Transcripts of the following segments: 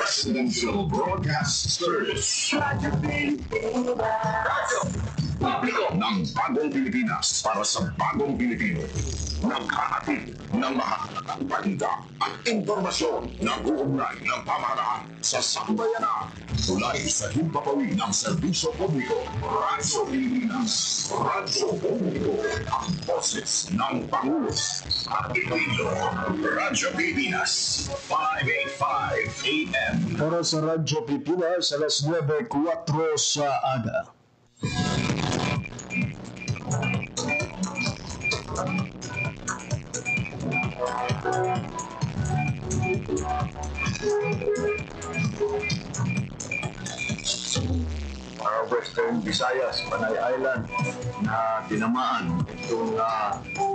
Presidential Broadcast Service. Radyo Publiko ng Bagong Pilipinas para sa Bagong Pilipino. Naghahatid ng mahalagang balita at impormasyon na uugnay ng pamahalaan sa sambayanan. Tulay sa himpapawid ng serbisyo publiko. Radyo Pilipinas. Radyo Publiko. Ang boses ng Pangulo at Iloilo. Radyo Pilipinas. 585 AM. Para sa Radyo Pilipinas, alas 9:04 sa aga. Western Visayas, Panay Island na tinamaan itong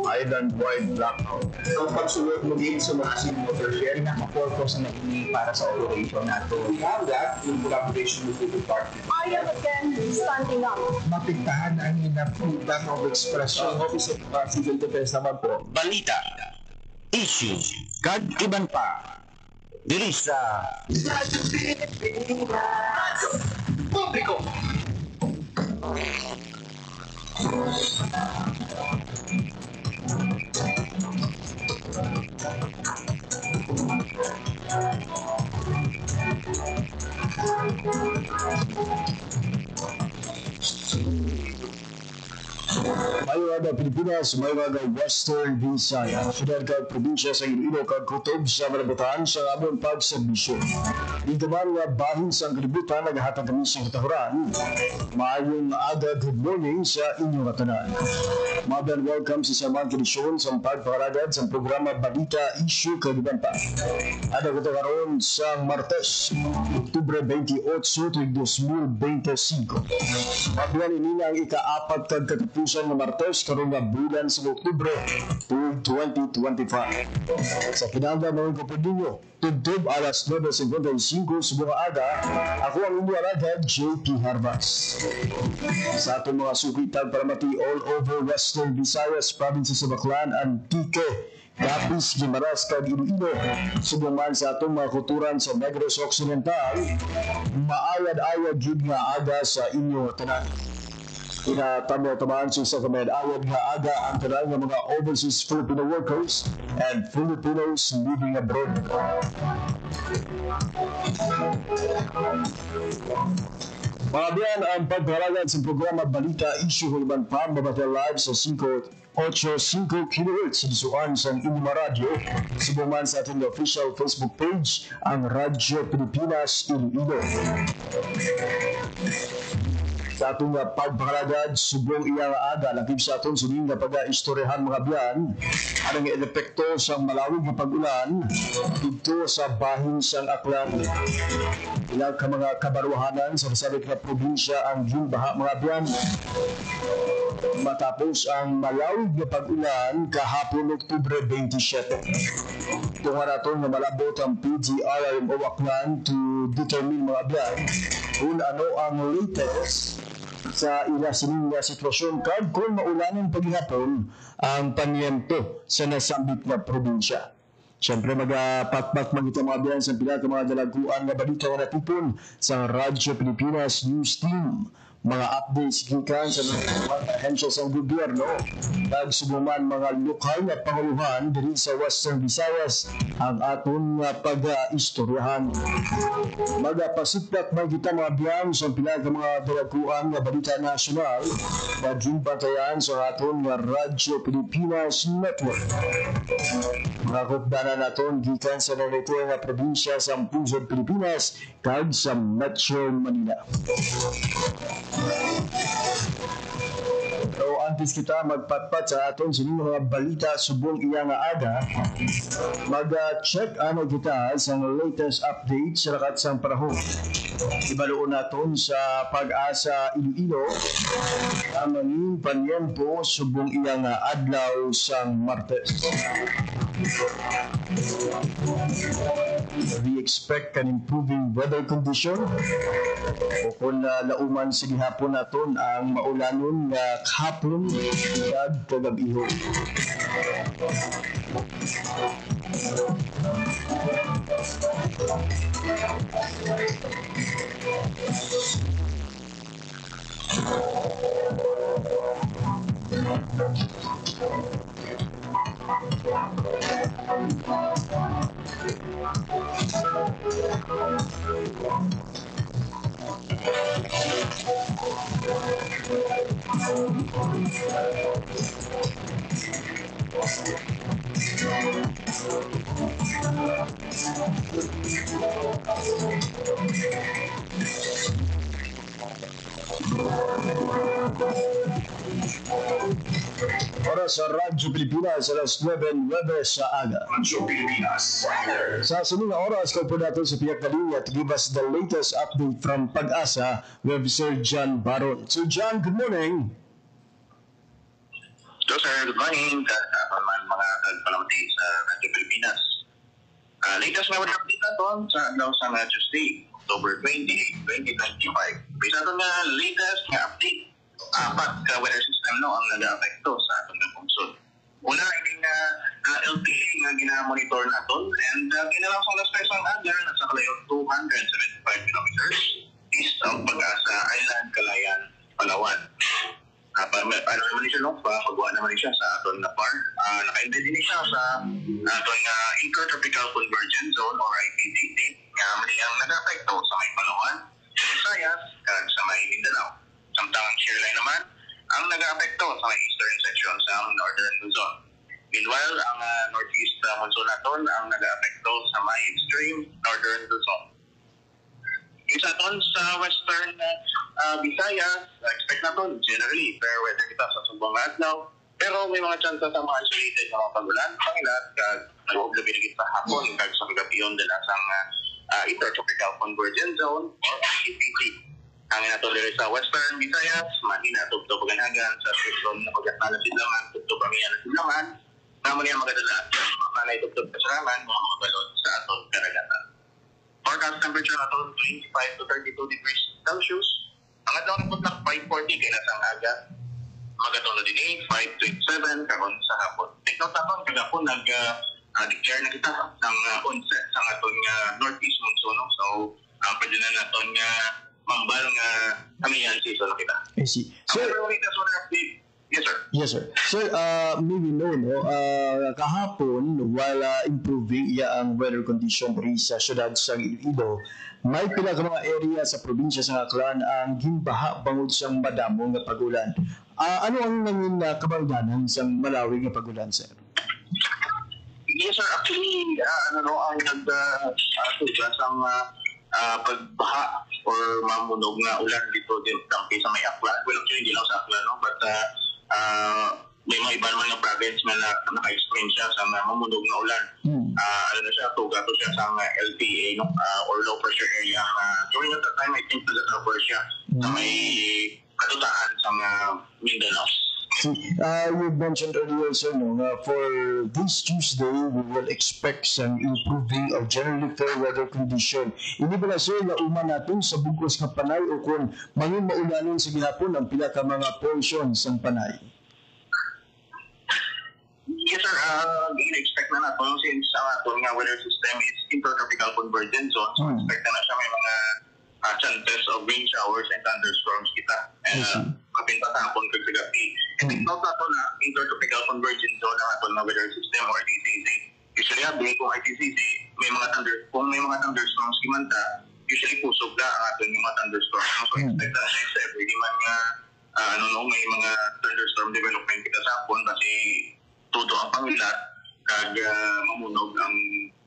island-wide blackout. Ang pagsulot mo din sa mga sinimotor share na kapurpose na ini para sa operation nato. We have that in collaboration with the department. I am again standing up. Mapigtahan ang ina freedom of expression. Ang Office of Civil Defense naman po. Balita, issue, kag iban pa. Dili sa Publiko. Mayroon Pilipinas, mayroon Western Visayas, syudad kag probinsya sa Iloilo kag kutob sa malabutan sa among pagserbisyo. Dito man nga bahin sa kalibutan naghatag kami sa katahuran. Maayong aga, good morning sa inyong katanan. Madan welcome sa samang kondisyon sa pagpakaragad sa programa Balita Issue Kaliban pa. Ada ko karon sa Martes, Oktubre 28, 2025. Mabuhan ini ang ika-apat kag katapusan ng Martes karon nga bulan sa Oktubre 2025. Sa kinanda mga kapatid tugtog alas 9:55 sa mga aga, ako ang inyong aragad, JP Harbas. Sa atong mga sukitan para mati all over Western Visayas, province sa Baclan, Antique, Capiz, Guimaras, kag Iloilo, subuman sa atong mga kulturan sa Negros Occidental, maayad-ayad yun nga aga sa inyong tanan. Inatamo-tamaan sa kamayad-ayad nga aga ang tanan ng mga overseas Filipino workers and Filipinos living abroad. Mga biyan ang pagkaragad sa programa Balita Issue Kaliban pa, mabatay live sa 585 kHz sa disuan sa inyong radyo. Subuman sa ating official Facebook page, ang Radyo Pilipinas Iloilo. Sa atong pagpakaragad, subong iyang aga, lakib sa atong suning na pag-istoryahan mga biyan, anong epekto sa malawig na pag-ulan dito sa bahin sang Aklan. Ilang ka mga kabaruhanan sa nasabit na probinsya ang ginbaha mga biyan. Matapos ang malawig na pag-ulan kahapon Oktubre 27. Tunga natin na malabot ang PGRMO Aklan to determine mga biyan kung ano ang latest sa ilasining na sitwasyon kag kung maulanan paghihapon ang panyento sa nasambit na probinsya. Siyempre magpatpat magita mga biyan sa pila ka mga dalaguan na balita na natipon sa Radyo Pilipinas News Team. Mga updates gikan sa mga ahensya sa gobyerno, nagsubuman mga lokal na panguluhan diri sa Western Visayas ang aton pag-istoryahan. Magpasiplat magita mga biyan sa pila ka mga dalaguan na balita nasyonal na ginbantayan sa aton Radyo Pilipinas Network. Mga kupdanan naton gikan sa narito nga probinsya sa Puso Pilipinas kag sa Metro Manila. So, antes kita magpatpat sa aton sining mga balita subong iya nga aga, mag-check ano kita sa latest update sa lakat sang panahon. Ibaluon naton sa Pag-asa Iloilo ang manging panyempo subong iya nga adlaw sang Martes. We expect an improving weather condition o kung lauman sa gihapon naton ang maulanon nga kahapon kag kagabiho. Oras sa Radyo Pilipinas, alas 9:09 sa aga. Radyo Pilipinas. Sa sunod na oras, kung po natin sa piyak na linya to give us the latest update from Pag-asa, we have Sir John Baron. Sir John, good morning. So sir, good morning. Kasaman mga tagpalamati sa Radyo Pilipinas. Latest na wala update natin sa adlaw sa Tuesday, October 28, 2025. Bisa ito nga latest nga update. Apat ka weather system no ang nag-apekto sa atong lungsod. Una, ini nga LPA nga gina-monitor naton and ginalang sa alas 3 ang aga na sa kalayo 275 kilometers east of Pag-asa Island, Calayan, Palawan. Ano naman siya no? Pagawa naman siya sa aton na par. Naka-embed din siya sa aton Intertropical Convergence Zone or ITCZ nga mali ang nag-apekto sa may Palawan, Visayas, kag sa may Mindanao. Samtang Shearline naman ang nag-apekto sa may eastern section sa northern Luzon. Meanwhile, ang northeast monsoon naton ang nag-apekto sa may extreme northern Luzon. Isa ton sa western Visayas, expect naton generally fair weather kita sa subong adlaw. Pero may mga chance sa mga isolated na mga pagulan, pangilat, kag nag-uog labi na sa hapon, kag sa kagabiyon dala sang Intertropical Convergence Zone or ITCZ. Ang natuliri sa Western Visayas, mahina tugtog paganagan sa section na pagkatala sidlangan, tugtog pamiyan na sidlangan, naman yung magadala sa manay tugtog kasarangan, mga balon sa atong karagatan. Forecast temperature na ito, 25 to 32 degrees Celsius. Ang adlaw na putlak, 5:40 kay nasang aga. Magatong na din 5 to 7 karon sa hapon. Take note natin, kagapon nag-declare na kita ng onset sa atong northeast monsoon. So, pwede na natin mambal nga kamihan season na kita. I see. Sir, Yes, sir. yes, sir. Sir, maybe no, kahapon, while improving ang weather condition rin sa syudad sa Iloilo, may pila ka mga area sa probinsya sa Aklan ang ginbaha bangod siyang madamo nga pagulan. Ano ang nangin kabaldanan sa Malawi nga pagulan, sir? Yes, sir. Actually, ang nagtugas ang pagbaha or mamunog nga ulan dito din sa may Aklan. Well, actually, hindi lang sa Aklan, no? But may mga iba naman ng province na naka-experience siya sa mamunog na ulan. Ano na siya, tuga to siya sa LPA, no? Or low pressure area. During that time, I think nag-cover siya sa may katutaan sa Mindanao. You mentioned earlier, sir, for this Tuesday, we will expect some improving of generally fair weather condition. Hindi ba na, sir, na uma natin sa bugos ng panay o kung mangin maulanin sa gihapon ang pila ka mga portions ng panay? Yes, sir. Expect na natin since ang ating weather system is Intertropical Convergence Zone. So, expect na siya may mga chances of rain showers and thunderstorms kita. Kapinta sa hapon kag sa gabi. And take note nato na Intertropical Convergence Zone ang ating weather system or ITCZ. Usually, kung ITCZ, kung may mga thunderstorms kimanta, usually pusog na ang ating mga thunderstorms. So, expect na siya every di man nga may mga thunderstorm development kita sa hapon kasi todo ang pangilat kag mamunog ang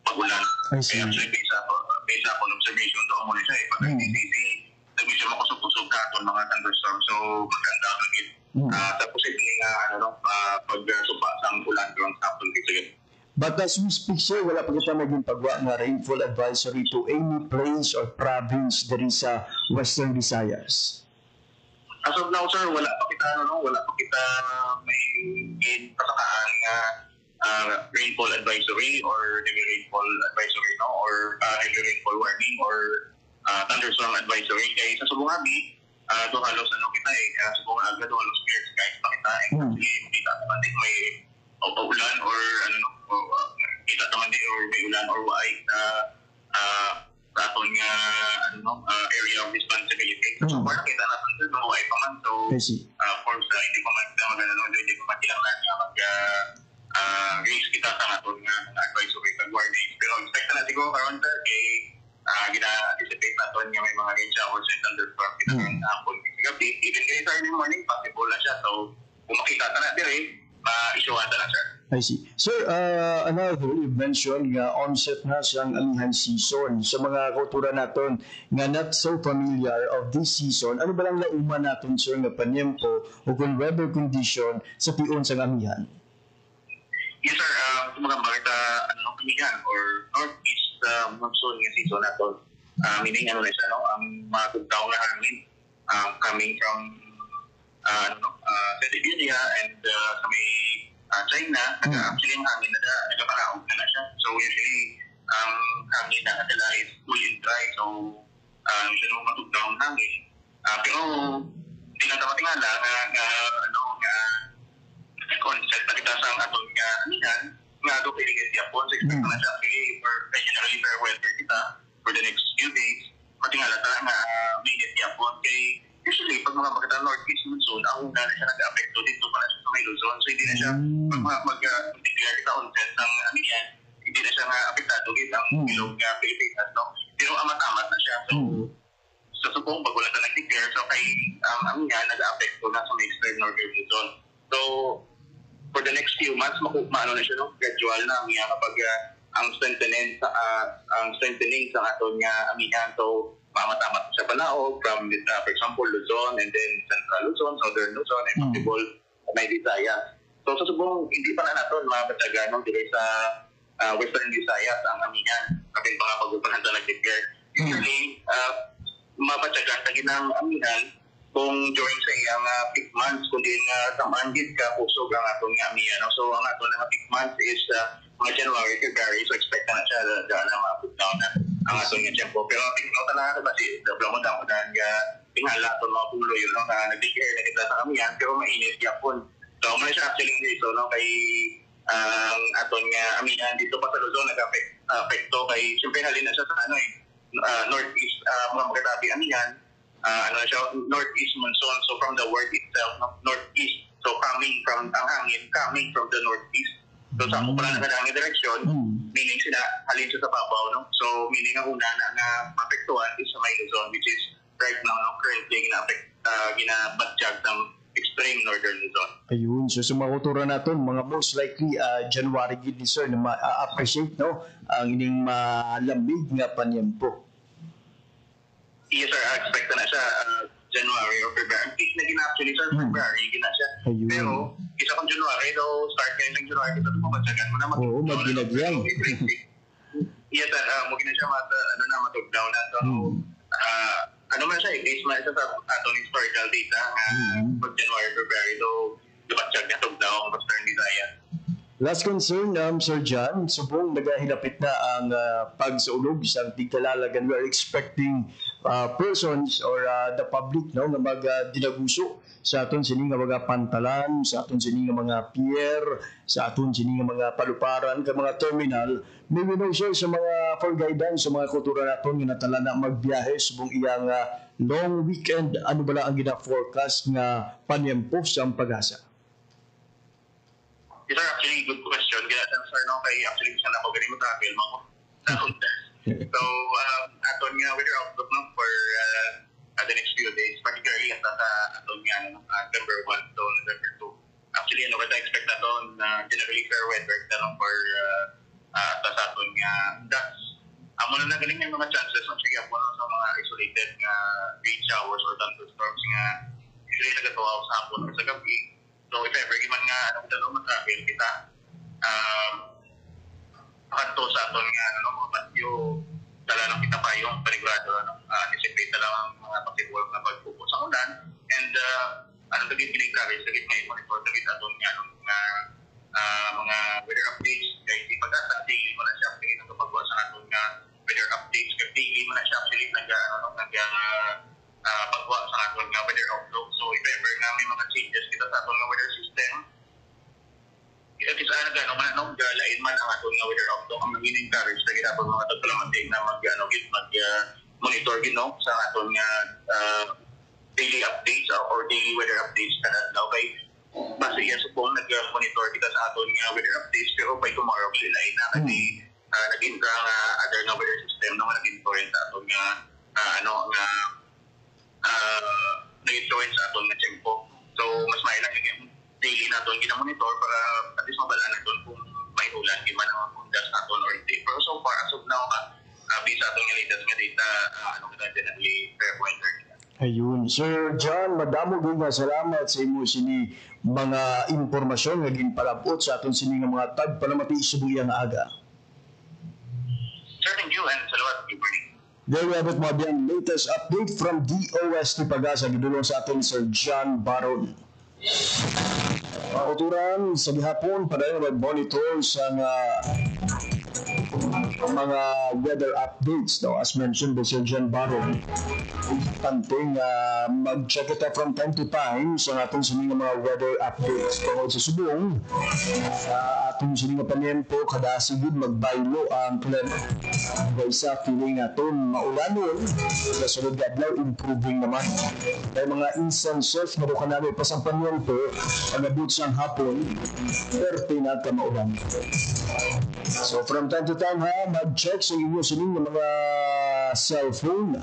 pagulan. Kaya actually, based upon observation, doon muna siya pag ITCZ, medyo makusog-kusog na itong mga thunderstorm. So, maganda ang lagit. Sa posibleng pag-supa sa ulan doon sa hapon dito. But as we speak, sir, wala pa kita naging pagwa nga rainfall advisory to any place or province diri sa Western Visayas. As of now, sir, wala pa kita may pasakaan nga rainfall advisory or heavy rainfall advisory, no? Or heavy rainfall warning or thunderstorm advisory. Kaya sa subong abi, doon halos kita sa subong aga doon halos clear skies pa kita. Kasi kita naman din may ulan or kita naman din or may ulan or why aton nga area of responsibility. So far nakita natin sa mga ay pa man. So, I see. for sa hindi ko hindi ko makilangan nga raise kita sa aton nga advisory kag warnings. Pero expect na siguro karon sir kay gina-anticipate naton nga may mga rain showers and thunderstorm kita ng hapon. Even kayo sa early morning, possible na siya. So, kung makita ta na dire, ma-issuean ta na sir. I see. Sir, another, you mentioned nga onset na siyang amihan season. Sa mga kauturan naton nga not so familiar of this season, ano ba lang nauman naton, sir, nga panyempo o kung weather condition sa pion sa amihan? Yes sir, mga amihan or northeast monsoon nga season naton. Meaning na siya, ang mga tugtaw na hangin coming from Siberia and sa may China, actually ang hangin nagaparaog na siya. So usually, ang hangin na kadala is cool and dry. So, siya nung matugdaw ang hangin. Pero, hindi lang matingala nga concept na kita sa atong nga amihan, nga ito piligid yapon. So, expect na siya, generally fair weather kita for the next few days. Matingala ta nga minit yapon kay usually, pag mga magkita northeast monsoon, ang una na siya nag-apekto dito pa na siya sa may Luzon. So, hindi na siya mag-declare sa onset ng amihan, hindi na siya apektado ang ilog nga Pilipinas. No? Pero amat-amat na siya. So, sa subong, pag wala na nag-declare, so kay amihan, nag-apekto na sa may eastern northern Luzon. So, for the next few months, maano na siya, gradual na amihan kapag ang strengthening sa aton nga amihan. So, matamat sa Panaog from, for example, Luzon and then Central Luzon, Southern Luzon, and possible may Visayas. So sa subong, hindi pa na natin mapatsagan dire sa Western Visayas ang amihan. Kapag mga pag-upahanda nag-declare. Usually, mapatsagan sa ginang amihan kung during sa iyang peak months, kundi nga samanggit ka usog ang atong amihan. So ang atong peak months is mga January, February, so expect na siya daan na mapagdaw na ang atong nga tempo. Pero tingnan na kasi double mo daw na tingala itong mga pulo yun na nag-declare na kita sa amihan, pero mainit yapon. So muna siya actually dito kay ang atong nga amihan dito pa sa Luzon nag-apekto kay siyempre halin na siya sa northeast mga magkatabi amihan. Northeast monsoon, so from the word itself, northeast, so coming from the northeast. So sa mo pala nakadangin direksyon, meaning sila halin siya sa babaw, no? So meaning ang una na mapektuhan is sa may Luzon, which is right now currently ginabatyag ng extreme northern Luzon. Ayun, so sa mga kultura natin, mga most likely January gid ni sir na ma-appreciate ang ining malamig nga panyempo. Yes sir, expect na siya January or February. Peak na actually sir, February gina siya. Ayun. Pero isa kong January, so start kayo ng January, kasi mabatsagan mo na Oo, magbilagyang. Yes sir, mo gina siya matugdaw na. So, ano man siya, base man siya sa atong historical data pag January, February, so batsag na tugdaw ang Western Visayas. Last concern, Sir John, subong nagahilapit na ang pagsaulog sa tigkalalagan. We are expecting persons or the public nga magdinaguso sa aton sining nga mga pantalan, sa aton sining nga mga pier, sa aton sining nga mga paluparan, ka mga terminal. May we know, sir, sa mga for guidance, sa mga kultura naton nga natala na magbiyahe subong iyang long weekend, ano ba ang gina-forecast nga panyempo sa pag-asa? These are actually good question. Kaya sir, kay actually siya na ako ganun mo travel mo ko. So, aton nga weather outlook for the next few days, particularly at aton nga November 1 to November 2. Actually, what I expect na doon, generally fair weather for sa aton nga that's amo na galing yung mga chances ng sige po sa mga isolated nga rain showers or thunderstorms nga usually nagatuwa sa hapon or sa gabi. So if ever giman nga mag-travel kita kanto sa aton nga mga bagyo dala lang kita pa yung panigurado anticipate na lang ang mga possible na pagpupo sa ulan and anong naging travel sa gitna yung monitor sa gitna aton nga mga weather updates kay di pag-asa daily mo na siya actually nagpapagawa sa aton nga weather updates kay daily mo na siya actually pagwa sa aton nga weather outlook. So if ever nga may mga changes kita sa aton nga weather system, it is lain man ang aton nga weather outlook ang naging encourage na kita pag mga tagpalamantig na monitor sa aton nga daily updates or daily weather updates kada adlaw kay base yan sa kung nag-monitor kita sa aton nga weather updates pero by tomorrow kilay na kasi nag-intra nga other nga weather system na nag-influence sa aton nga nag-influence sa aton nga tempo. So mas mailang yung daily naton gina-monitor para at least mabala naton kung may ulan di man ang forecast naton or hindi. Pero so far as of now based sa aton nga latest nga data kita generally fair weather. Ayun. Sir John, madamo din nga salamat sa imo sini mga impormasyon nga ginpalabot sa aton sini nga mga tagpalamati subuyang aga. Sir, thank you and salamat. Good morning. There we have it, mga biyang latest update from DOST Pagasa. Gidulong sa atin Sir John Baron. Pauturan sa gihapon, padayon mag-monitor sa mga weather updates. No? As mentioned by Sir John Baron, importanteng mag-check ito from time to time sa ating sining mga weather updates. Tungkol sa subong, sa ating sining paniempo, kada sigid magbaylo ang plan. Isa feeling natin maulanon, sa sunod na adlaw, improving naman. May mga instances na bukan namin pasang paniempo, pag-abot siyang hapon, pero na ka maulan. So from time to time mag-check sa inyo sining ng mga cellphone.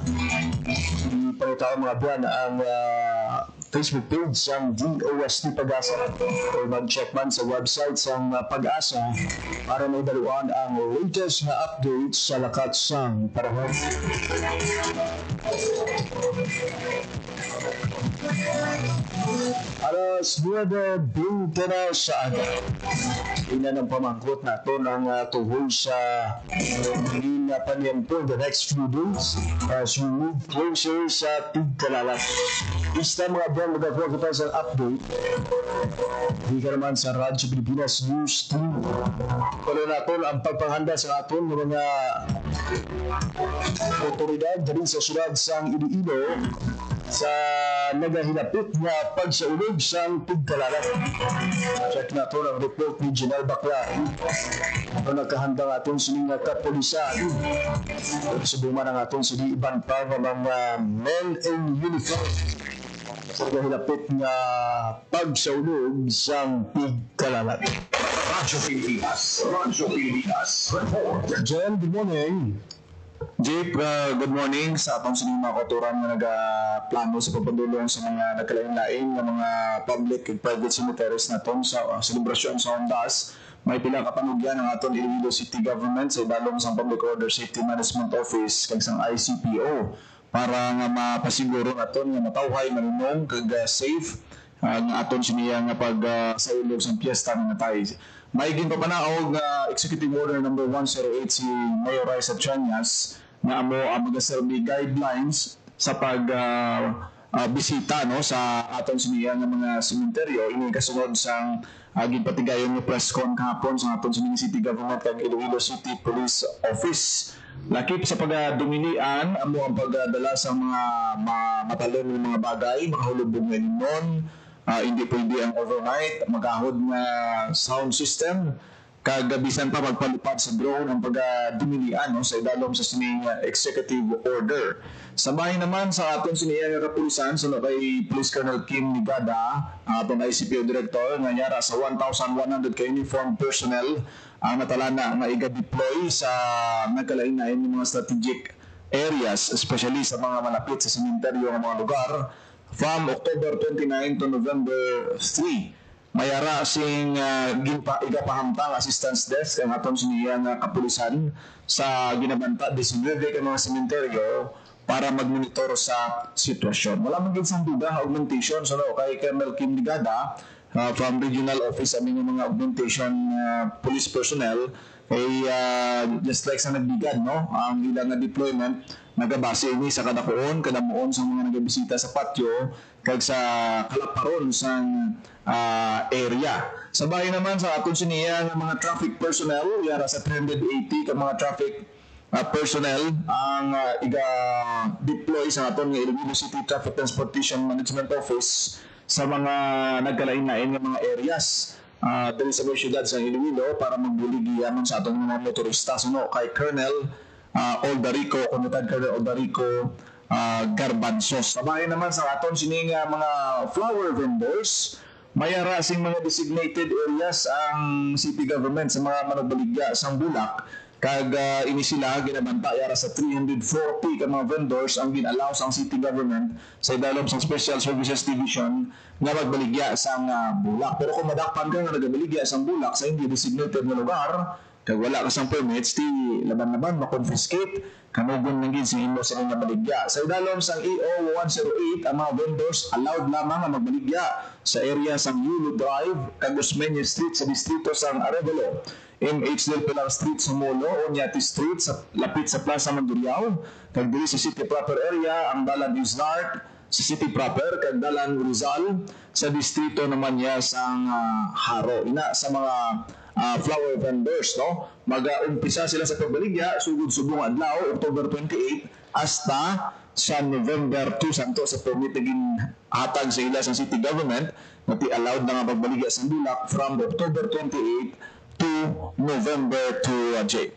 Ipangitaw mga buwan ang Facebook page ng DOST Pag-asa o mag-check man sa website ng Pag-asa para may daluan ang latest na updates sa lakat sang panahon. Alas 9:20 na sa aga. Ina ng pamangkot nato ng tuhol sa na paniempo the next few days as we move closer sa Tigkalalat. Basta mga buwan magawa kita sa update. Hindi ka naman sa Radyo Pilipinas News Team. Kalo nato ang pagpanghanda sa aton ng mga otoridad dali sa siyudad sang Iloilo sa nagahilapit nga pagsaulog sang Tigkalalat. Check nato ang report ni General Baclaran kung nagkahanda nga aton sining kapulisan. Subuman ang aton sini iban pa ng mga men in uniform sa nagahilapit nga pagsaulog sang Tigkalalat. Radyo Pilipinas. Radyo Pilipinas. Report. Jen, good morning. Jake, good morning sa atong sining mga kauturan na nagaplano sa pagpadulong sa mga nagkalain-lain ng mga public and private cemeteries naton sa selebrasyon sa Hondas. May pila ka panugyan ang aton Iloilo City Government sa idalom sa Public Order Safety Management Office kag sang ICPO para nga mapasiguro naton nga matawhay manunong kag safe ang aton siniya nga pagsaulog sa piyesta nga natay. Maiging papanaog nga Executive Order number 108 si Mayor Raisa Chanyas na amo ang magaserbi guidelines sa bisita no sa aton siniya nga mga sementeryo ini kasunod sang gipatigayon nga press con kahapon sa aton sining City Government kag Iloilo City Police Office. Lakip sa pagdumilian amo ang pagdala sa mga matalon ng mga bagay, makahulubog nga limon. Hindi pwede ang overnight, magahod na sound system, kagabisan pa magpalipad sa drone ang pagdumilian no, sa idalom sa sining executive order. Sabay naman sa aton siniya nga kapulisan sa kay Police Colonel Kim Nigada, aton ICPO Director nga nyara sa 1,100 ka uniform personnel ang natalana nga iga-deploy sa nagkalain-lain ng mga strategic areas, especially sa mga malapit sa sementeryo ng mga lugar. From October 29 to November 3, mayara sing igapahamtang assistance desk ang aton siniya nga kapulisan sa ginabanta 19 ka mga sementeryo para magmonitor sa sitwasyon. Wala man gid sang duda augmentation so kay Colonel Kim Ligada from regional office aming mga augmentation police personnel ay just like sa nagbigad no ang ilang deployment nagabase ini sa kadakuon kadamuon sa mga nagabisita sa patio kag sa kalaparon sa area. Sabay naman sa aton siniya nga mga traffic personnel yara sa 380 ka mga traffic personnel ang iga-deploy sa aton nga Iloilo City Traffic Transportation Management Office sa mga nagkalain-lain nga mga areas dali sa mga syudad sa Iloilo para magbuligi yaman sa atong mga motorista. So, kay Colonel Oldarico, Comunidad Colonel Oldarico garbanzos. Sabahin naman sa aton sining mga flower vendors, mayara sing mga designated areas ang city government sa mga managbaligya sa Bulak. Kag ini sila ginabanta yara sa 340 ka mga vendors ang ginalaw sa city government sa idalom sa Special Services Division nga magbaligya sa Bulak. Pero kung madakpan ka nga nagabaligya sa Bulak sa hindi designated na lugar, kag wala ka sang permits, di laban-laban makonfiscate kanugon ng gid sa imo sa inyong baligya. Sa idalom sang EO 108 ang mga vendors allowed lamang ang magbaligya sa area sang Yulo Drive, Cagusmeño Street sa distrito sang Arevalo, MH del Pilar Street sa Molo, Oñati Street sa lapit sa Plaza Mandurriao, kag diri sa city proper area ang Dalan Isnart sa city proper, kag Dalan Rizal sa distrito naman niya sang Haro. Ina sa mga flower vendors, no? Mag-umpisa sila sa pagbaligya sugod-subong adlaw October 28 hasta sa November 2 santo sa permit naging hatag sa ila sa city government nati allowed na nga pagbaligya sa Bulak from October 28 to November 2 J.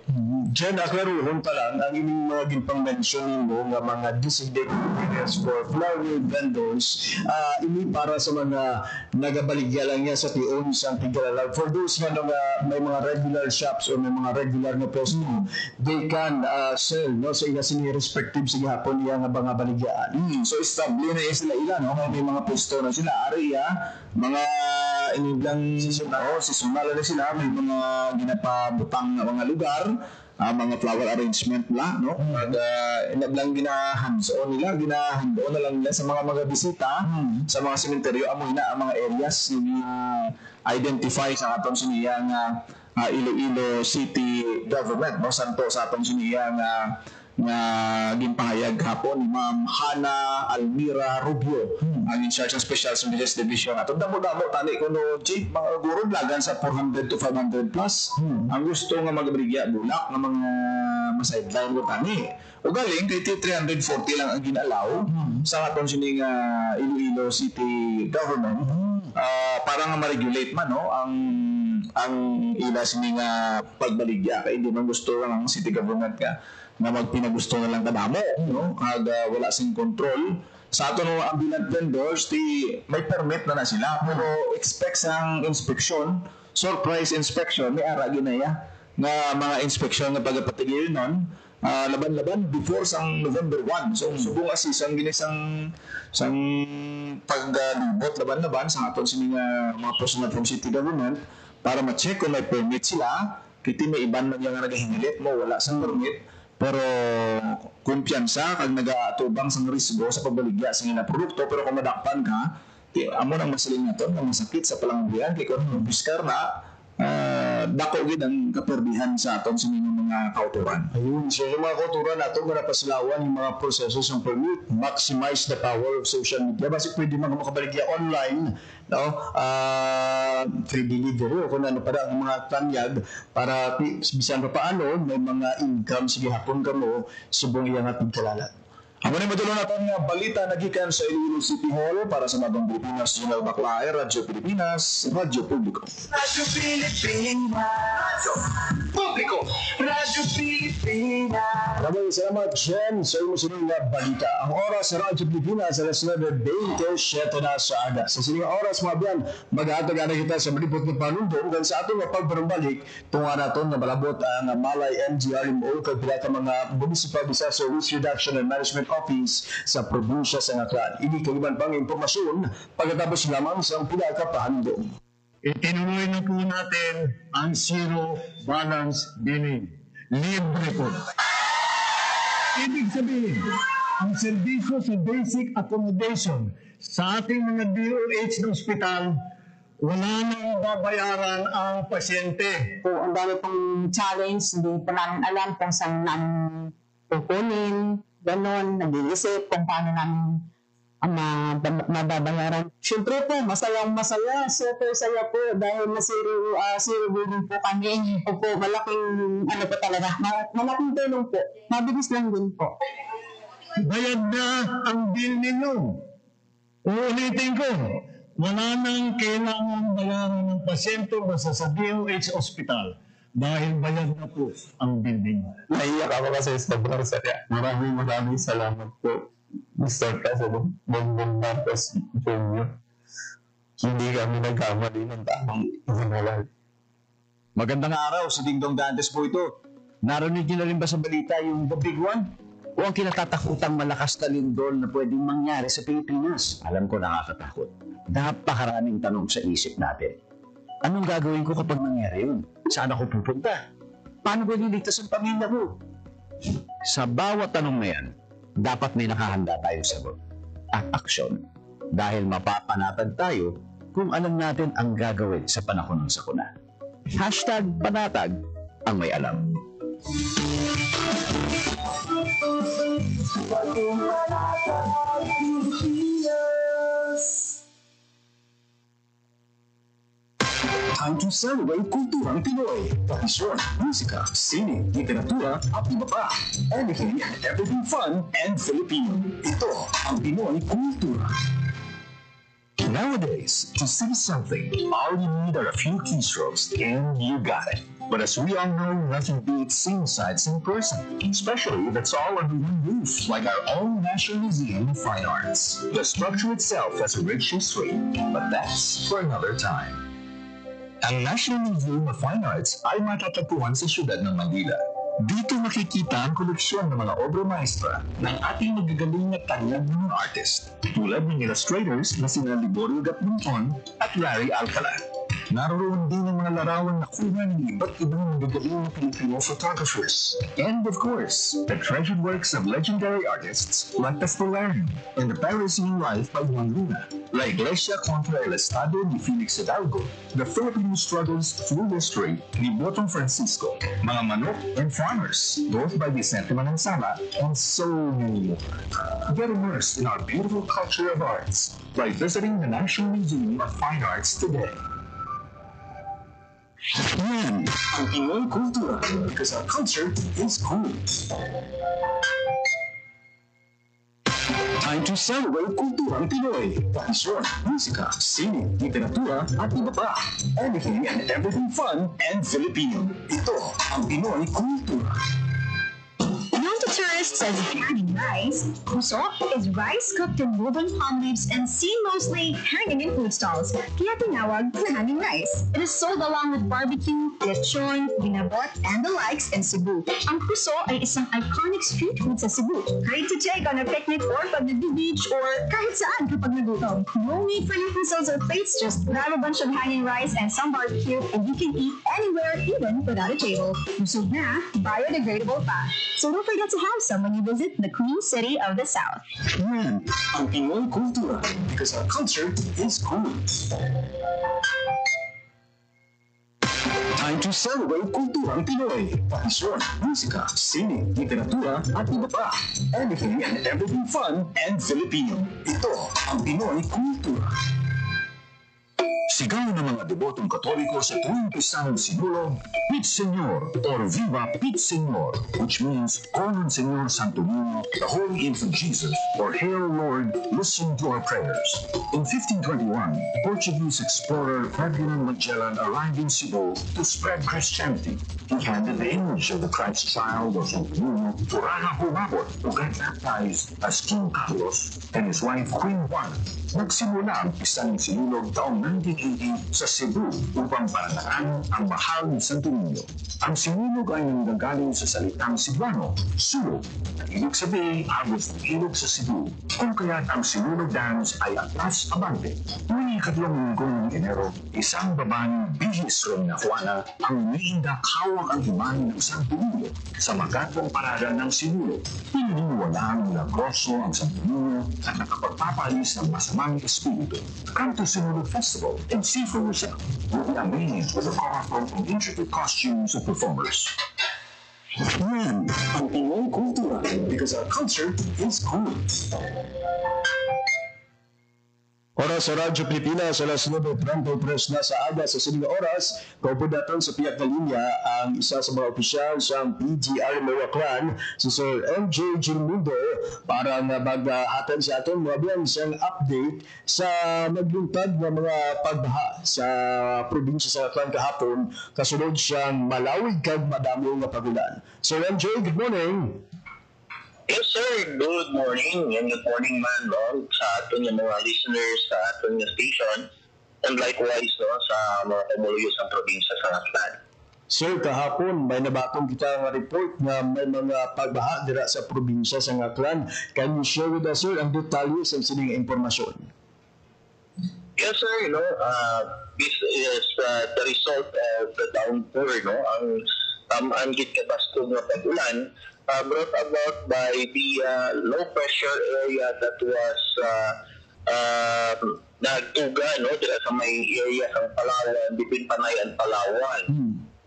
Diyan akaroon pa lang ang inyong mga ginpang-mention mo nga mga designated areas for flower vendors, ini para sa mga nagabaligya lang niya sa tiyon sa tigalalag. For those nga may mga regular shops or may mga regular na posto, they can sell no sa ila sini respective sa gihapon niya nga mga baligyaan. So establi na sila ila, no? May mga posto na sila area, mga iniblang seasonal na sila, may mga ginapabutang na mga lugar, mga flower arrangement la, no? Inablang ginahands-on nila, ginahands-on na lang nila sa mga bisita sa mga sementeryo, amoy na ang mga areas yung identify sa aton siniya nga Iloilo City Government, no? Santo sa aton siniya nga ginpahayag hapon ni Ma'am Hana Almira Rubio, ang in charge ng Special Services Division. At damo-damo tani kuno chief mga guro lagan sa 400 to 500 plus. Ang gusto nga magbaligya Bulak nga mga sideline ko tani. O galing kay 340 lang ang ginalaw sa aton sining Iloilo City Government para nga ma-regulate man, no, ang ila sining pagbaligya kay hindi man gusto lang city government ka na magpinagusto na lang kadamo, no? Wala sing control. Sa ato no ambulant vendors, may permit na sila, pero expect sang inspection, surprise inspection, may ara ginaya nga mga inspection nga pagapatigil nun, laban-laban before sang November 1. So subong asisang ginisang paglibot laban-laban sa aton sa mga personnel from city government para ma-check kung may permit sila, kiti may iban man yung nagahingilit mo, wala sang permit, pero kumpiyansa kag nagaatubang sang risgo sa pagbaligya sa ina produkto. Pero kung madakpan ka, amo nang masaling naton nga masakit sa palanguyan kay kung biskar na dako gid ang kaperdihan sa aton sa mga kauturan. Ayun, so yung mga kauturan nato nga napasilawan yung mga proseso ng permit, maximize the power of social media. Basi pwede mga makabaligya online, no? Free delivery o kung ano pa ang mga tanyag para bisan pa paano may mga income sige hapon ka mo subong iyang ating kalalat. Amo ni madulong naton nga balita nagikan sa Iloilo City Hall para sa Bagong Pilipinas, General Baclae, Radyo Pilipinas, Radyo Publiko. Radyo Pilipinas, Publiko, Radyo Pilipinas. Maraming salamat, Jen, sa imo sining nga balita. Ang oras sa Radyo Pilipinas alas 9:27 na sa aga. Sa sining oras mga biyan, mag-aatag na kita sa malipot ng panundong kung sa ating pagbarumbalik tunga naton nga malabot ang Malay MGRMO kag pila ka mga Municipal Disaster Risk Reduction and Management Office sa probinsya sa Aklan. Ini kagiban pang impormasyon pagkatapos lamang sa pila ka pahandong. Itinuloy na po natin ang zero balance billing. Libre po. Ibig sabihin, ang serbisyo sa basic accommodation sa ating mga DOH na ospital, wala nang babayaran ang pasyente. Po, ang dami pong challenge, hindi pa namin alam kung saan namin kukunin, gano'n, nag-iisip kung paano namin mababayaran. Siyempre po, masayang-masaya, super saya po dahil na zero billing po kami. Po, malaking po talaga, malaking tulong po. Mabilis lang din po. Bayad na ang bill ninyo. Uulitin ko, wala nang kailangan bayaran ng pasyente basta sa DOH Hospital dahil bayad na po ang bill ninyo. Naiyak ako kasi sobrang saya. Maraming salamat po. Mr. President Bongbong Marcos Jr. Hindi kami nagkamali ng tamang inihalal. Magandang araw, si Dingdong Dantes po ito. Narinig niyo na rin ba sa balita yung The Big One? O ang kinatatakutang malakas na lindol na pwedeng mangyari sa Pilipinas? Alam ko nakakatakot. Napakaraming tanong sa isip natin. Anong gagawin ko kapag nangyari yun? Saan ako pupunta? Paano ko liligtas ang pamilya ko? Sa bawat tanong na yan, dapat may nakahanda tayong sagot at aksyon dahil mapapanatag tayo kung alam natin ang gagawin sa panahon ng sakuna. #panatag ang may alam. Time to celebrate kulturang Pinoy. Tradisyon, musika, sine, literatura, at iba pa. Anything and everything fun and Filipino. Ito ang Pinoy Kultura. Nowadays, to see something, all you need are a few keystrokes and you got it. But as we all know, nothing beats seeing sights in person, especially if it's all under one roof, like our own National Museum of Fine Arts. The structure itself has a rich history, but that's for another time. Ang National Museum of Fine Arts ay matatagpuan sa siyudad ng Manila. Dito makikita ang koleksyon ng mga obra maestra ng ating magagaling na tanyag ng artist, tulad ng illustrators na sina Liborio Gatmonton at Larry Alcala. Naroon din ang mga larawan na kuha ng iba't ibang magagaling na Filipino photographers. And of course, the treasured works of legendary artists like Pastorano and the Parisian Life by Juan Luna, La Iglesia contra el Estado ni Felix Hidalgo, The Filipino Struggles Through History ni Botong Francisco, Mga Manok and Farmers, both by Vicente Manansala, and so many more. Get immersed in our beautiful culture of arts by visiting the National Museum of Fine Arts today. Yan ang Pinoy Kultura because our culture is cool. Time to celebrate kulturang Pinoy. Tradisyon, musika, sine, literatura, at iba pa. Anything and everything fun and Filipino. Ito ang Pinoy Kultura. Known to tourists as hanging rice, puso is rice cooked in woven palm leaves and seen mostly hanging in food stalls, kaya tinawag na hanging rice. It is sold along with barbecue, lechon, ginabot, and the likes in Cebu. Ang puso ay isang iconic street food sa Cebu. Great to take on a picnic or pag nag-beach or kahit saan kapag nagutom. No need for utensils or plates, just grab a bunch of hanging rice and some barbecue and you can eat anywhere, even without a table. Busog na, biodegradable pa. So don't forget to have some when you visit the Queen City of the South. Yan ang Pinoy Kultura because our culture is cool. Time to celebrate kulturang Pinoy. Tradisyon, musika, sine, literatura, at iba pa. Anything and everything fun and Filipino. Ito ang Pinoy Kultura. Sigaw ng mga debotong Katoliko sa tuwing pisang sinulog, Pit Señor or Viva Pit Señor, which means Call on Señor Santo Niño, the Holy Infant Jesus, or Hail Lord, listen to our prayers. In 1521, Portuguese explorer Ferdinand Magellan arrived in Cebu to spread Christianity. He handed the image of the Christ child or Santo Niño to Rana Humabot, who got baptized as King Carlos and his wife Queen Juana. Nagsimula ang pisang sinulog taong 1980 sa Cebu upang paranaan ang mahal ni Santo Niño. Ang sinulog ay nanggagaling sa salitang Cebuano, sulog, na ibig sabihin agos ng ilog sa Cebu, kung kaya't ang sinulog dance ay atlas abante. Noong ikatlong linggo ng Enero, isang babaeng bihis rin na Juana ang umiindak hawak ang himani ng Santo Niño sa magatong parada ng sinulog. Pininiwalaan milagroso ang Santo Niño at nakapagpapalis ng masamang espiritu. Come to Sinulog Festival and see for yourself. You'll be amazed with the colorful and intricate costumes of performers. Yan ang Pinoy Kultura because our culture is cool. Oras sa Radyo Pilipinas, alas 9:33 na sa aga sa sining oras. Kaupo natin sa piyak na linya ang isa sa mga opisyal sa PGRMO Clan, si Sir MJ Gilmundo, para maghatid sa atin mga biyan siyang update sa nagluntad ng mga pagbaha sa probinsya sa Clan kahapon, kasunod siyang malawig kag madamo nga pagulan. Sir MJ, good morning. Yes, sir. Good morning. And good morning, man, no? Sa aton yung mga listeners, sa aton yung station, and likewise, no, sa mga kumuluyo sa probinsya sa Aklan. Sir, kahapon may nabatong kita nga report na may mga pagbaha dira sa probinsya sa Aklan. Can you share with us, sir, ang detalye sa sining impormasyon? Yes, sir. This is the result of the downpour, no? Ang anggit kabastog na pag-ulan brought about by the low pressure area that was nagtuga, no? Dira sa may area sa Palawan, between Panay and Palawan.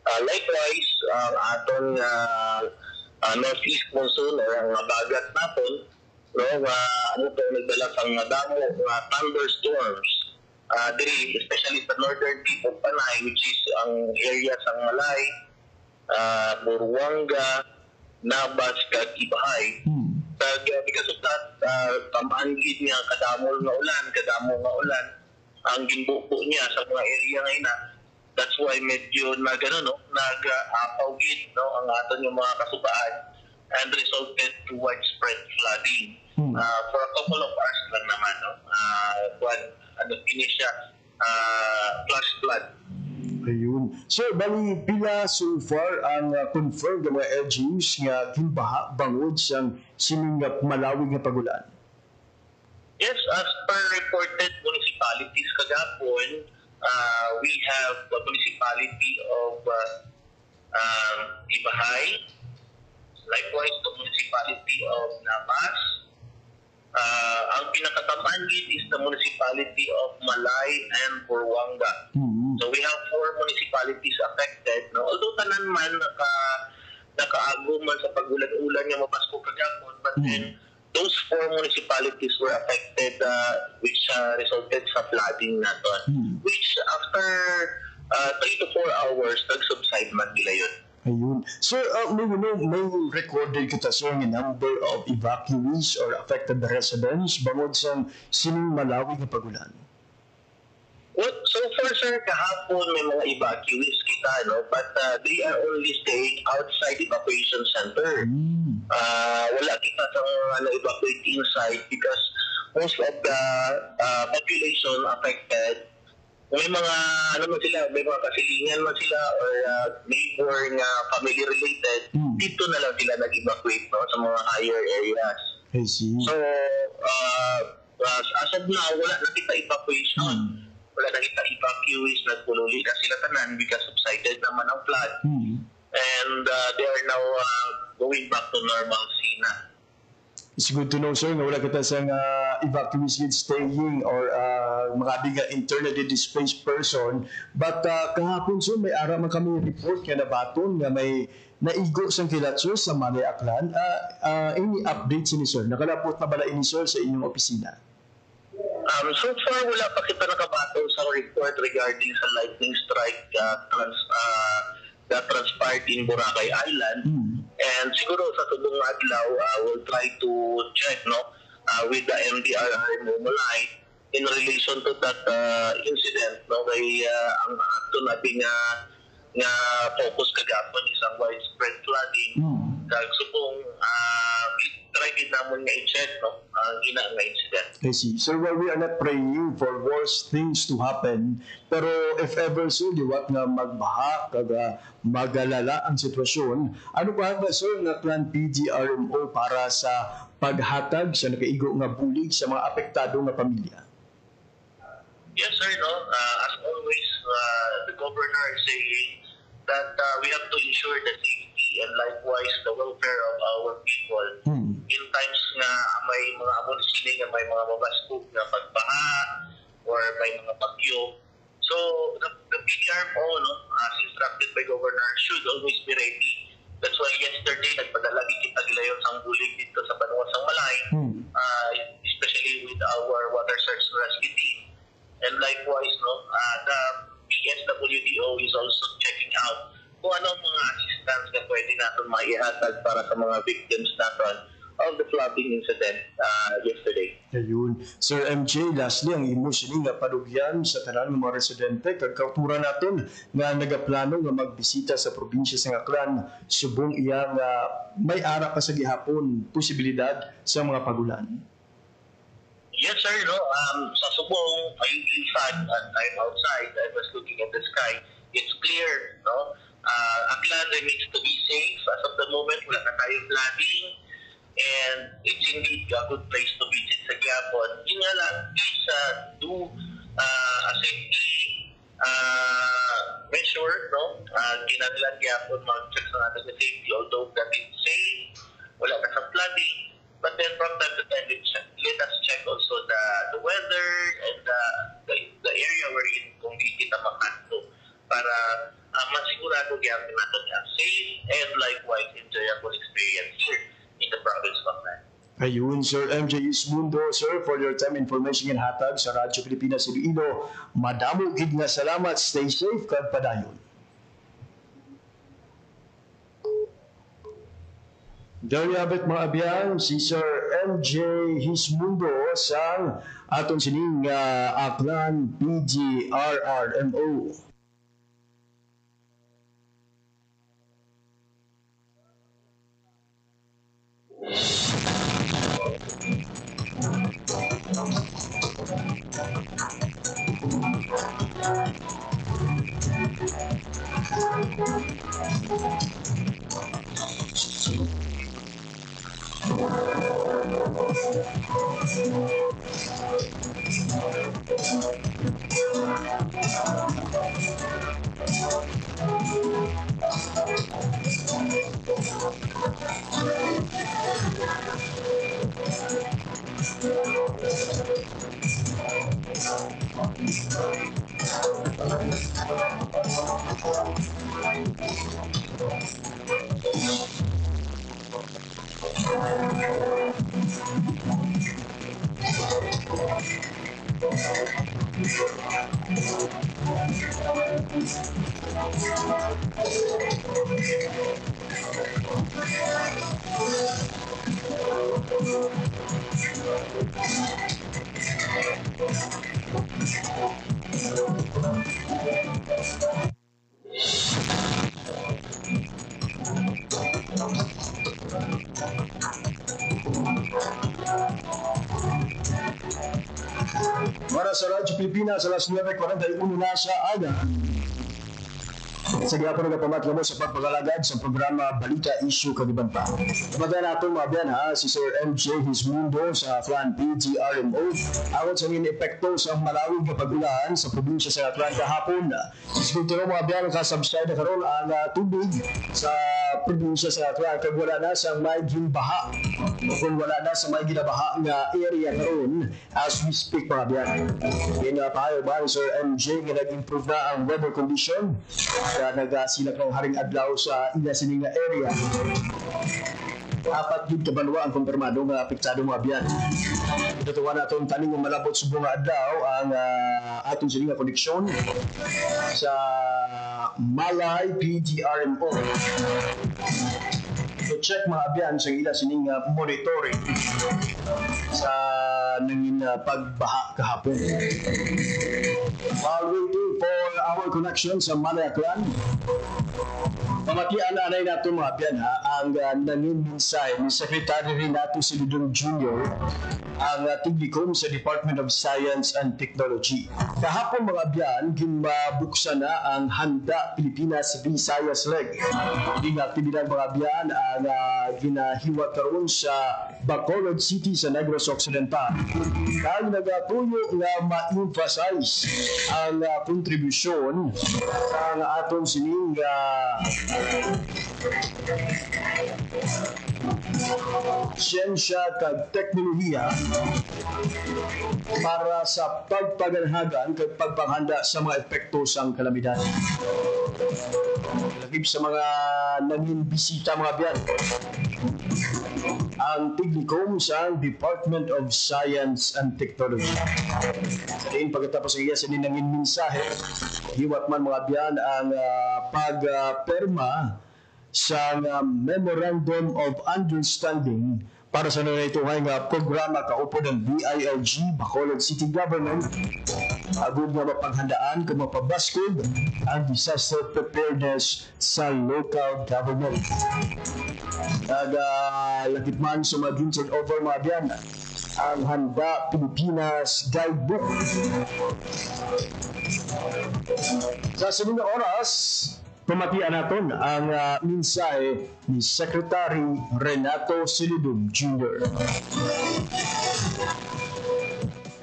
Likewise, ang aton northeast monsoon or ang bagat natin, no, nagdala sa damo thunderstorms. Especially sa northern tip of Panay, which is ang area sa Malay, Buruanga, Nabas, kag Ibahay. Because of that, tamaan-gid niya kadamo nga ulan, ang ginbuko niya sa mga area ngayon na. That's why medyo nag-apawgid, no, ang aton yung mga kasubaan and resulted to widespread flooding. For a couple of hours lang naman, no? Finish siya, flash flood. Ayun. Sir, bali pila so far ang confirmed ng mga LGUs nga ginbaha bangod sa sining malawig nga pagulan? Yes, as per reported municipalities kagapon, we have the municipality of Ibahay, likewise the municipality of Nabas. Ang pinakatamaan-gid is the municipality of Malay and Buruanga. So we have 4 municipalities affected. No? Although tanan man nakaago man sa pagulan-ulan nga mapasko kagapon, but then those 4 municipalities were affected, which resulted sa flooding naton. Which after 3 to 4 hours, nag-subside man nila yun. Ayun. Sir, may recorded kita, sir, ng number of evacuees or affected residents bangod sa sining malawig na pagulan? Well, so far, sir, kahapon may mga evacuees kita, no? But they are only staying outside evacuation center. Wala kita sa evacuate inside because most of the population affected, may mga may mga kasilingan man sila or neighbor nga family related, dito na lang sila nag-evacuate, no, sa mga higher areas. I see. So as of now, wala na kita evacuation. Wala na kita evacuees, nagpululi na sila tanan because subsided naman ang flood. And they are now going back to normalcy na. It's good to know, sir, nga wala kita sa evacuees staying or mga biga internally displaced person. But kahapon, sir, may ara man kami report kaya nabaton nga may naigo sang kilat, sir, sa Malay Aklan. Any updates ni sir? Nakalapot na bala ini, sir, sa inyong opisina? So far, wala pa kita nakabato sa report regarding sa lightning strike that transpired in Boracay Island. And siguro sa tudong adlaw, we'll try to check, no, with the MDRR Malay in relation to that incident, no, kay ang ato natin nga focus kagapon isang widespread flooding. Subong try din naman nga i-check, no, ang ina nga incident. I see. So, well, we are not praying for worse things to happen, pero if ever so, liwat nga magbaha, kaga magalala ang sitwasyon, ano ba ba, sir, na plan PGRMO para sa paghatag sa nakaigo nga bulig sa mga apektado nga pamilya? Yes, sir, no. As always, the governor is saying that we have to ensure the safety and likewise the welfare of our people in times nga may mga amunisili nga may mga mabaskog na pagbaha or may mga bagyo. So the PDRMO, no, as instructed by governor, should always be ready. That's why yesterday nagpadala kita gilayon sang bulig dito sa Banuasang Malay, especially with our water search and rescue team. And likewise, no, the PSWDO is also checking out kung anong mga assistance na pwede natin maihatag para sa mga victims natin of the flooding incident yesterday. Ayun. Sir MJ, lastly, ang imo sini nga padugyan sa tanan ng mga residente kag kauturan naton nga nagaplano nga magbisita sa probinsya sa Aklan subong iya nga may ara pa sa gihapon posibilidad sa mga pagulan. Yes, sir. No, sa Subong, ayun inside, I'm outside. I was looking at the sky. It's clear, no? Aklan remains to be safe. As of the moment, wala na tayong flooding. And it's indeed a good place to visit sa Quiapo. Yun nga lang, please do a safety measure, no? Kinanilan Quiapo, mag-check sa natin sa safety. Although that it's safe, wala na sa flooding. But then from time to time, let us check also the weather and the area wherein kung di kita makanto para masigurado natin natin ang safe and likewise enjoyable experience here in the province of Aklan. Ayun, Sir MJ Ismundo, sir, for your time, information and hatag sa Radyo Pilipinas Iloilo. Madamo gid nga salamat. Stay safe kag padayon. There you have it, mga abyan, si Sir MJ Hismundo sa aton sining Aklan PGRRMO. Para sa Radyo Pilipinas, alas 9:41 na sa aga. Sa gihapon nga pamatlamo sa pagpagalagad sa programa Balita Issue Kaliban pa. Kapag natin mabiyan si Sir MJ Hismundo sa Aklan PGRMO ayon sa ngin epekto sa malawig na pag-ulan sa probinsya sa Aklan kahapon. Siguro mabiyan ka-subside na karon ang tubig sa probinsya sa Aklan kag wala na sa may ginbaha. Kung wala na sa may ginabaha nga area karon as we speak mabiyan. Yan nga payo ba Sir MJ nga nag-improve na ang weather condition kaya nagasilak ng haring adlaw sa ila sining area. Apat yun kabanwa ang kumpirmado nga apektado mga biyan. Itutuwa na itong taning ng malabot subong nga adlaw ang atong sining koneksyon sa Malay PGRMO. So check mga biyan sa ila sining monitoring sa nangin pagbaha kahapon. While waiting for our connection sa Malay Aklan, pamakian na nato mga biyan ang nangin minsay ni Secretary Renato Silidon Jr. ang tiglikom sa Department of Science and Technology. Kahapon mga biyan, ginmabuksan na ang Handa Pilipinas Visayas Leg. Hindi nga aktibidad mga biyan ang ginahiwat karon sa Bacolod City sa Negros Occidental. Kaya nagatuyo nga ma-emphasize ang kontribusyon sa aton sining siyensya kag teknolohiya para sa pagpaganhagan kag pagpanghanda sa mga epekto sang kalamidad. Lagip sa mga nangin bisita mga biyan ang tignikom sa Department of Science and Technology. Din pagkatapos ng iya sa nangin mensahe, hiwat man mga biyan ang pagperma sa Memorandum of Understanding para sa nanaytuhay nga programa kaupo ng BILG, Bacolod City Government, agud nga mapanghandaan kung mapabaskog ang disaster preparedness sa local government. Lakit man sa mga Vincent over mga biyan, ang Handa Pilipinas Guidebook. Sa sunod na oras, pamatian natin ang mensahe ni Secretary Renato Silidum Jr.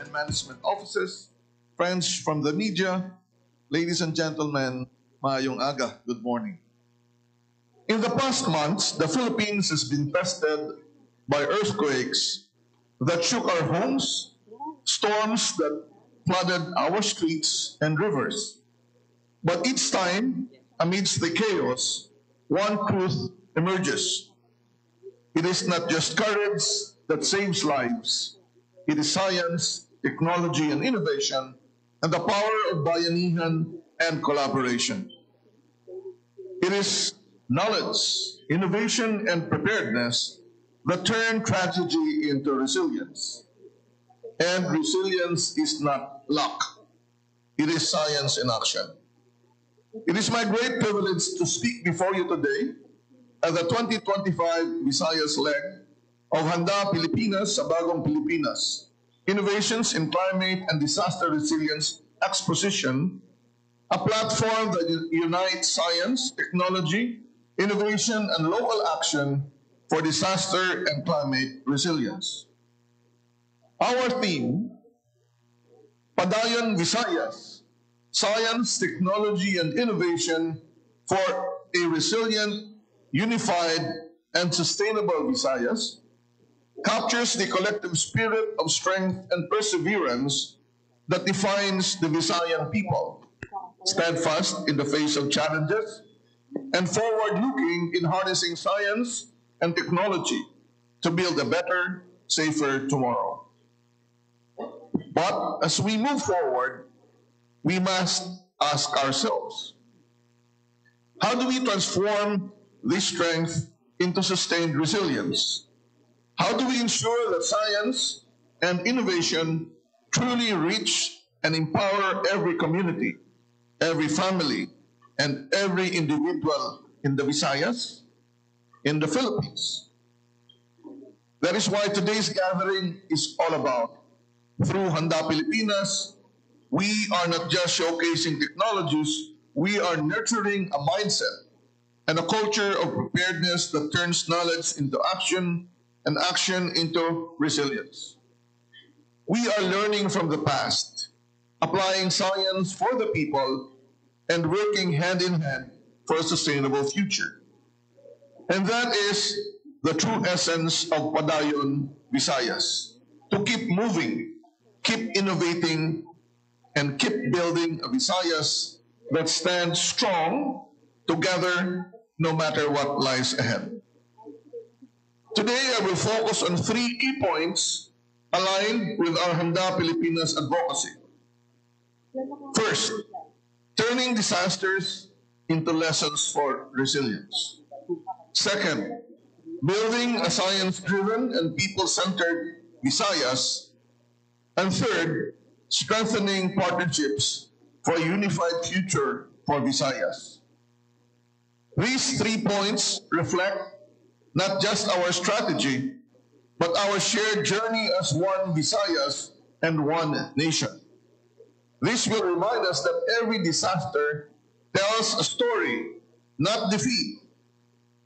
And management officers, friends from the media, ladies and gentlemen, maayong aga, good morning. In the past months, the Philippines has been tested by earthquakes that shook our homes, storms that flooded our streets and rivers. But each time, amidst the chaos, one truth emerges. It is not just courage that saves lives. It is science, technology, and innovation, and the power of bayanihan and collaboration. It is knowledge, innovation, and preparedness that turn tragedy into resilience. And resilience is not luck. It is science in action. It is my great privilege to speak before you today at the 2025 Visayas leg of Handa Pilipinas sa Bagong Pilipinas, Innovations in Climate and Disaster Resilience Exposition, a platform that unites science, technology, innovation, and local action for disaster and climate resilience. Our theme, Padayon Visayas, Science, Technology, and Innovation for a Resilient, Unified, and Sustainable Visayas, captures the collective spirit of strength and perseverance that defines the Visayan people, steadfast in the face of challenges, and forward-looking in harnessing science and technology to build a better, safer tomorrow. But as we move forward, we must ask ourselves, how do we transform this strength into sustained resilience? How do we ensure that science and innovation truly reach and empower every community, every family, and every individual in the Visayas, in the Philippines? That is why today's gathering is all about. Through Handa Pilipinas, we are not just showcasing technologies, we are nurturing a mindset and a culture of preparedness that turns knowledge into action and action into resilience. We are learning from the past, applying science for the people, and working hand in hand for a sustainable future. And that is the true essence of Padayon Visayas, to keep moving, keep innovating, and keep building a Visayas that stands strong together no matter what lies ahead. Today, I will focus on 3 key points aligned with our Handa Pilipinas advocacy. First, turning disasters into lessons for resilience. Second, building a science-driven and people-centered Visayas. And third, strengthening partnerships for a unified future for Visayas. These 3 points reflect not just our strategy, but our shared journey as one Visayas and one nation. This will remind us that every disaster tells a story, not defeat,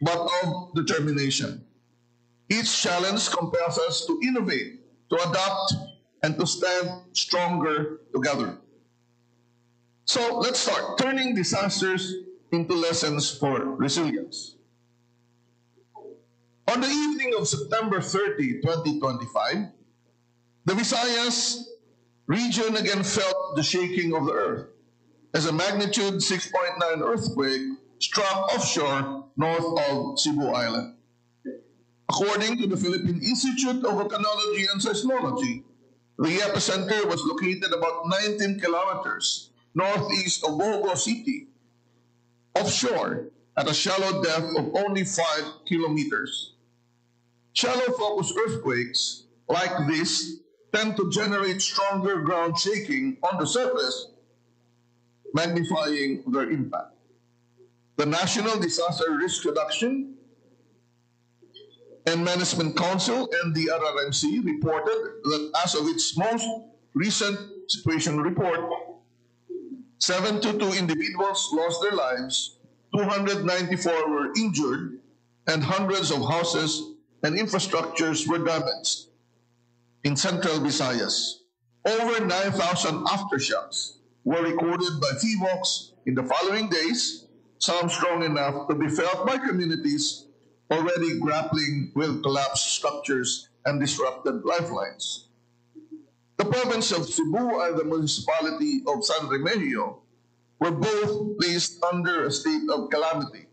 but of determination. Each challenge compels us to innovate, to adapt, and to stand stronger together. So let's start turning disasters into lessons for resilience. On the evening of September 30, 2025, the Visayas region again felt the shaking of the earth as a magnitude 6.9 earthquake struck offshore north of Cebu Island. According to the Philippine Institute of Volcanology and Seismology, the epicenter was located about 19 kilometers northeast of Bohol City, offshore at a shallow depth of only 5 kilometers. Shallow focus earthquakes like this tend to generate stronger ground shaking on the surface, magnifying their impact. The National Disaster Risk Reduction and Management Council, NDRRMC, reported that as of its most recent situation report, 72 individuals lost their lives, 294 were injured, and hundreds of houses and infrastructures were damaged. In Central Visayas, over 9,000 aftershocks were recorded by FIVOX in the following days, some strong enough to be felt by communities already grappling with collapsed structures and disrupted lifelines. The province of Cebu and the municipality of San Remigio were both placed under a state of calamity,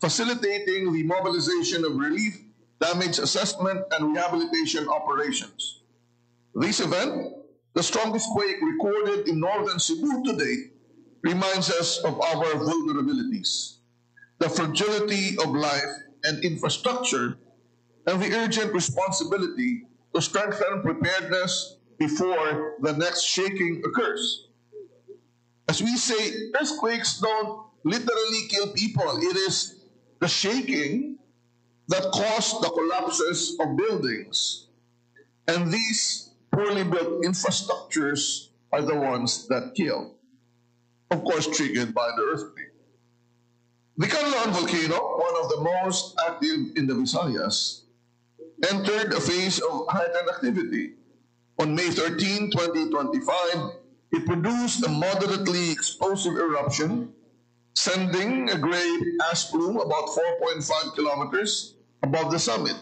facilitating the mobilization of relief, damage assessment, and rehabilitation operations. This event, the strongest quake recorded in northern Cebu to date, reminds us of our vulnerabilities, the fragility of life and infrastructure, and the urgent responsibility to strengthen preparedness before the next shaking occurs. As we say, earthquakes don't literally kill people. It is the shaking that caused the collapses of buildings. And these poorly built infrastructures are the ones that kill, of course triggered by the earthquake. The Canlaon volcano, one of the most active in the Visayas, entered a phase of heightened activity. On May 13, 2025, it produced a moderately explosive eruption, sending a gray ash plume about 4.5 kilometers above the summit.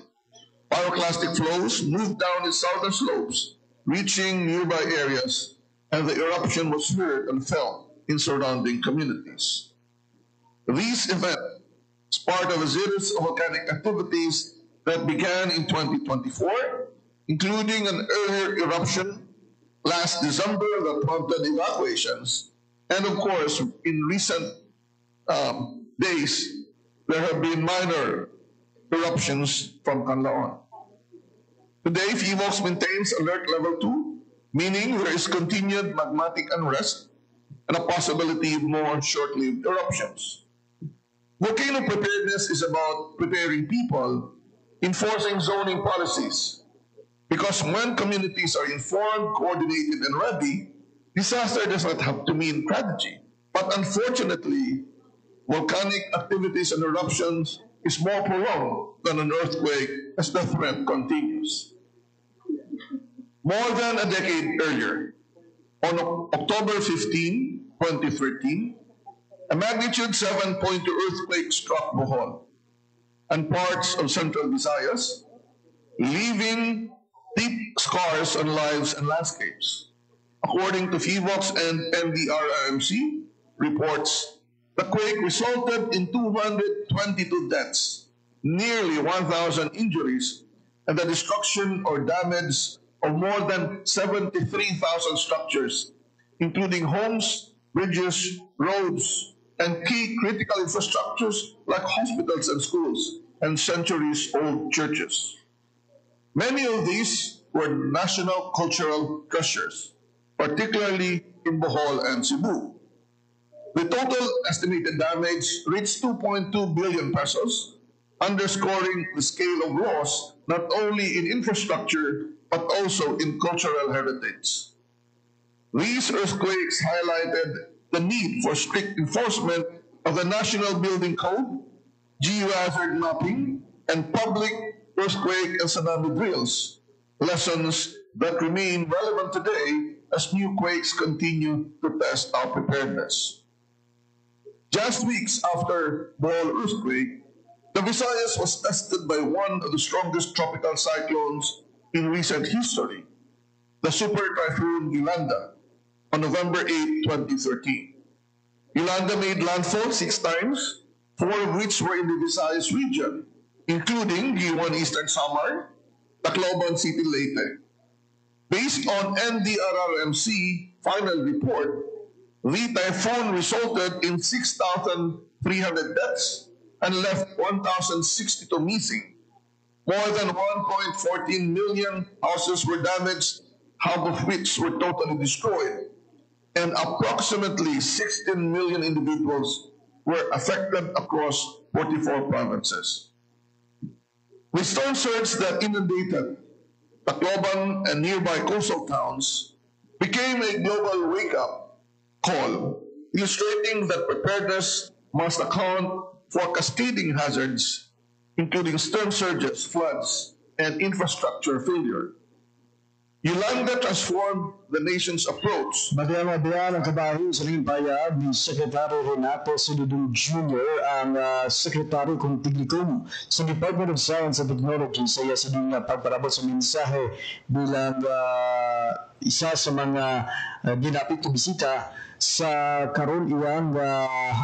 Pyroclastic flows moved down its southern slopes, reaching nearby areas, and the eruption was heard and felt in surrounding communities. This event is part of a series of volcanic activities that began in 2024, including an earlier eruption last December that prompted evacuations. And of course, in recent days, there have been minor eruptions from Canlaon. Today, FIVOX maintains alert level 2, meaning there is continued magmatic unrest and a possibility of more short-lived eruptions. Volcano preparedness is about preparing people, enforcing zoning policies, because when communities are informed, coordinated, and ready, disaster does not have to mean tragedy. But unfortunately, volcanic activities and eruptions is more prolonged than an earthquake as the threat continues. More than a decade earlier, on October 15, 2013, a magnitude 7.2 earthquake struck Bohol and parts of Central Visayas, leaving deep scars on lives and landscapes. According to FIVOX and NDRRMC reports, the quake resulted in 222 deaths, nearly 1,000 injuries, and the destruction or damage of more than 73,000 structures, including homes, bridges, roads, and key critical infrastructures like hospitals and schools, and centuries-old churches. Many of these were national cultural treasures, particularly in Bohol and Cebu. The total estimated damage reached 2.2 billion pesos, underscoring the scale of loss not only in infrastructure but also in cultural heritage. These earthquakes highlighted the need for strict enforcement of the National Building Code, geohazard mapping, and public earthquake and tsunami drills, lessons that remain relevant today as new quakes continue to test our preparedness. Just weeks after Bohol earthquake, the Visayas was tested by one of the strongest tropical cyclones in recent history, the Super Typhoon Yolanda, on November 8, 2013. Yolanda made landfall 6 times, 4 of which were in the Visayas region, including Giwan Eastern Samar, Tacloban City Leyte. Based on NDRRMC final report, the typhoon resulted in 6,300 300 deaths and left 1,062 missing. More than 1.14 million houses were damaged, half of which were totally destroyed, and approximately 16 million individuals were affected across 44 provinces. With storm surge that inundated Tacloban and nearby coastal towns became a global wake-up call, illustrating that preparedness must account for cascading hazards, including storm surges, floods, and infrastructure failure. Yolanda transformed the nation's approach. Madaya-madaya ang kabahin sa naging payag ni Secretary Renato Sududong Jr. ang Secretary Kontiglikum sa Department of Science and Technology sa iya sa ding pagparabot sa mensahe bilang isa sa mga dinapit o bisita sa karon iwang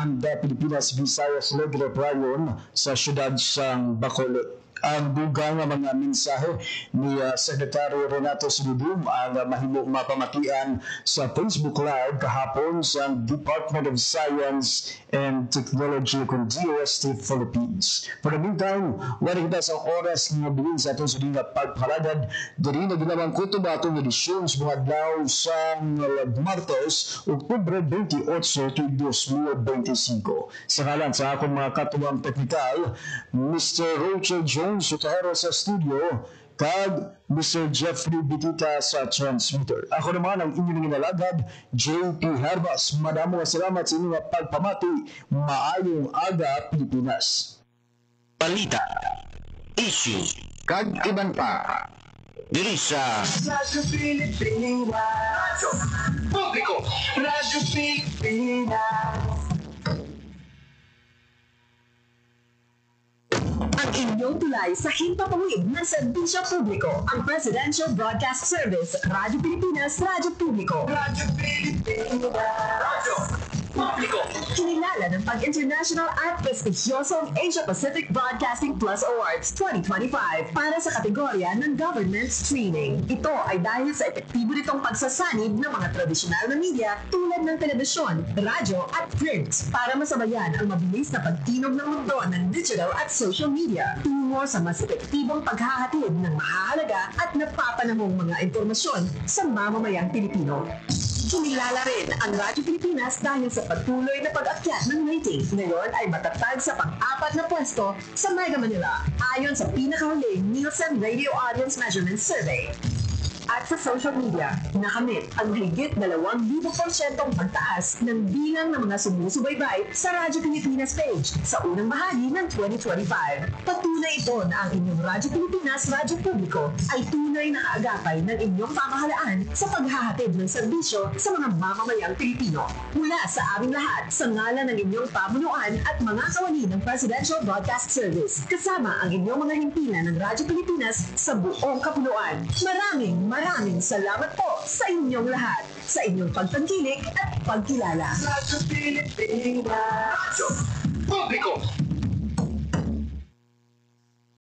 handa Pilipinas Visayas Legislative Rayon sa siyudad sang Bacolod. Ang dugang mga mensahe ni Secretary Renato Sududong ang mahimong mapamatian sa Facebook Live kahapon sa Department of Science and Technology kung DOST Philippines. For the meantime, wala kita sa oras nga bilin sa atong suding pagpalagad diri na ginawang kutob atong edisyon sa mga adlaw sa Martes, Oktubre 28, 2025. Sa ngalan sa akong mga katuwang teknikal, Mr. Roger Jones Sotero sa studio, kag Mr. Jeffrey Bitita sa transmitter. Ako naman ang inyong inalagad, JP Herbas. Madamo salamat sa inyong pagpamati. Maayong aga, Pilipinas. Balita, issue, kag iban pa. Diri sa Radyo Pilipinas. Publiko, Radyo Pilipinas. Ang inyong tulay sa himpapawid ng serbisyo publiko, ang Presidential Broadcast Service, Radyo Pilipinas, Radyo Publiko. Radyo Pilipinas. Radyo Publiko. Kinilala ng pag-international at prestigyosong Asia Pacific Broadcasting Plus Awards 2025 para sa kategorya ng Government Streaming. Ito ay dahil sa epektibo nitong pagsasanib ng mga tradisyonal na media tulad ng telebisyon, radyo at print para masabayan ang mabilis na pagtinog ng mundo ng digital at social media tungo sa mas epektibong paghahatid ng mahalaga at napapanahong mga impormasyon sa mamamayang Pilipino. Kinilala rin ang Radyo Pilipinas dahil sa patuloy na pag-akyat ng rating. Ngayon ay matatag sa pang-apat na pwesto sa Mega Manila ayon sa pinakahuling Nielsen Radio Audience Measurement Survey. At sa social media, nakamit ang higit 2,000% pagtaas ng bilang ng mga sumusubaybay sa Radyo Pilipinas page sa unang bahagi ng 2025. Patunay ito na ang inyong Radyo Pilipinas Radyo Publiko ay tunay na kaagapay ng inyong pamahalaan sa paghahatid ng serbisyo sa mga mamamayang Pilipino. Mula sa aming lahat, sa ngalan ng inyong pamunuan at mga kawani ng Presidential Broadcast Service, kasama ang inyong mga himpilan ng Radyo Pilipinas sa buong kapuluan. Maraming salamat po sa inyong lahat, sa inyong pagtangkilik at pagkilala. Radyo Pilipinas.